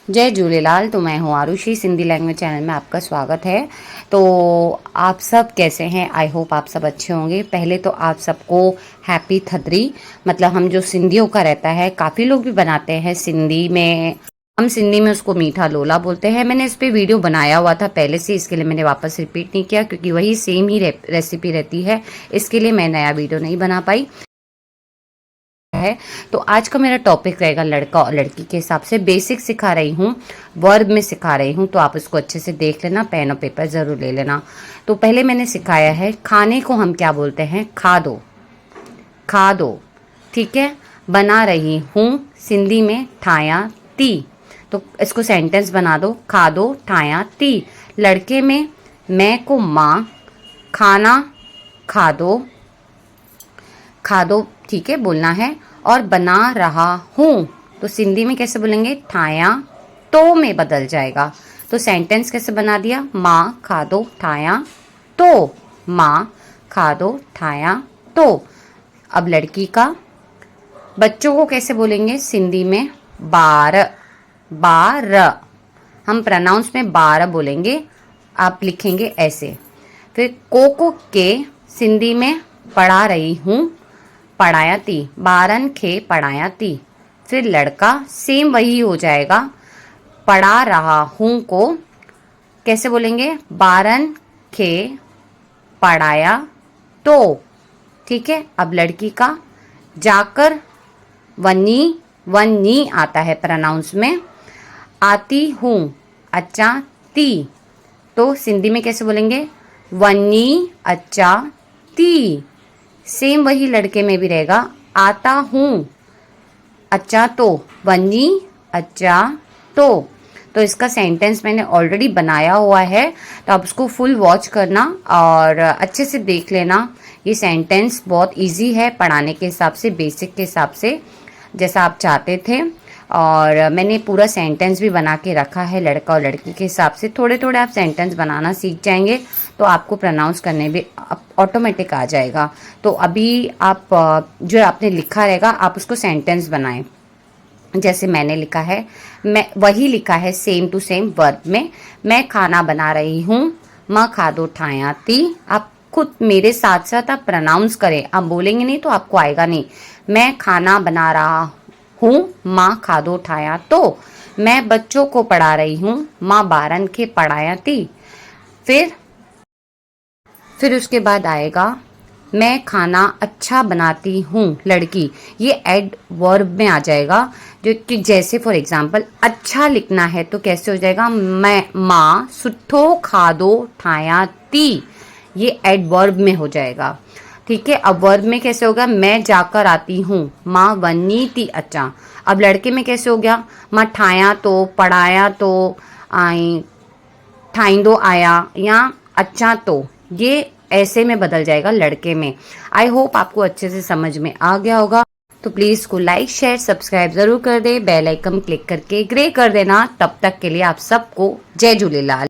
जय झूलेलाल। तो मैं हूँ आरुषि, सिंधी लैंग्वेज चैनल में आपका स्वागत है। तो आप सब कैसे हैं? आई होप आप सब अच्छे होंगे। पहले तो आप सबको हैप्पी थदरी, मतलब हम जो सिंधियों का रहता है, काफ़ी लोग भी बनाते हैं सिंधी में, हम सिंधी में उसको मीठा लोला बोलते हैं। मैंने इस पे वीडियो बनाया हुआ था पहले से, इसके लिए मैंने वापस रिपीट नहीं किया क्योंकि वही सेम ही रेसिपी रहती है, इसके लिए मैं नया वीडियो नहीं बना पाई है। तो आज का मेरा टॉपिक रहेगा लड़का और लड़की के हिसाब से। बेसिक सिखा रही हूँ, वर्ब में सिखा रही हूँ, तो आप उसको अच्छे से देख लेना, पेन और पेपर ज़रूर ले लेना। तो पहले मैंने सिखाया है खाने को हम क्या बोलते हैं, खा दो, खा दो, ठीक है। बना रही हूँ सिंधी में ठाया ती, तो इसको सेंटेंस बना दो, खा दो ठाया ती। लड़के में मैं को माँ, खाना खा दो, खा दो, ठीक है बोलना है। और बना रहा हूँ तो सिंधी में कैसे बोलेंगे, ठाया तो में बदल जाएगा। तो सेंटेंस कैसे बना दिया, माँ खा दो ठाया तो, माँ खा दो ठाया तो। अब लड़की का, बच्चों को कैसे बोलेंगे सिंधी में, बार, बार, हम प्रोनाउंस में बार बोलेंगे, आप लिखेंगे ऐसे। फिर को के सिंधी में पढ़ा रही हूँ, पढ़ाया ती, बारन खे पढ़ाया ती। फिर लड़का सेम वही हो जाएगा, पढ़ा रहा हूँ को कैसे बोलेंगे, बारन खे पढ़ाया तो, ठीक है। अब लड़की का, जाकर वनी, वनी आता है प्रोनाउंस में, आती हूँ अच्छा ती, तो सिंधी में कैसे बोलेंगे, वनी अच्छा ती। सेम वही लड़के में भी रहेगा, आता हूँ अच्छा तो, वनी अच्छा तो इसका सेंटेंस मैंने ऑलरेडी बनाया हुआ है, तो आप उसको फुल वॉच करना और अच्छे से देख लेना। ये सेंटेंस बहुत इजी है पढ़ाने के हिसाब से, बेसिक के हिसाब से, जैसा आप चाहते थे। और मैंने पूरा सेंटेंस भी बना के रखा है लड़का और लड़की के हिसाब से। थोड़े थोड़े आप सेंटेंस बनाना सीख जाएंगे तो आपको प्रोनाउंस करने भी ऑटोमेटिक आ जाएगा। तो अभी आप जो आपने लिखा रहेगा आप उसको सेंटेंस बनाएं, जैसे मैंने लिखा है, मैं वही लिखा है सेम टू सेम वर्ब में। मैं खाना बना रही हूँ, माँ खा दो ठाया ती। आप खुद मेरे साथ साथ आप प्रोनाउंस करें, आप बोलेंगे नहीं तो आपको आएगा नहीं। मैं खाना बना रहा हूँ, माँ खा दो ठाया तो। मैं बच्चों को पढ़ा रही हूँ, माँ बारन के पढ़ाया ती। फिर उसके बाद आएगा, मैं खाना अच्छा बनाती हूँ लड़की, ये एड वर्ब में आ जाएगा। जो कि जैसे फॉर एग्जांपल अच्छा लिखना है तो कैसे हो जाएगा, मैं माँ सुठो खादो ठाया ती, ये एड वर्ब में हो जाएगा, ठीक है। अब वर्ब में कैसे होगा, मैं जाकर आती हूँ, माँ वनी ती अच्छा। अब लड़के में कैसे हो गया, माँ ठाया तो, पढ़ाया तो, आई ठाइंदो आया, या अच्छा तो, ये ऐसे में बदल जाएगा लड़के में। आई होप आपको अच्छे से समझ में आ गया होगा। तो प्लीज़ इसको लाइक शेयर सब्सक्राइब ज़रूर कर दे, बेल आइकन क्लिक करके ग्रे कर देना। तब तक के लिए आप सबको जय झूलेलाल।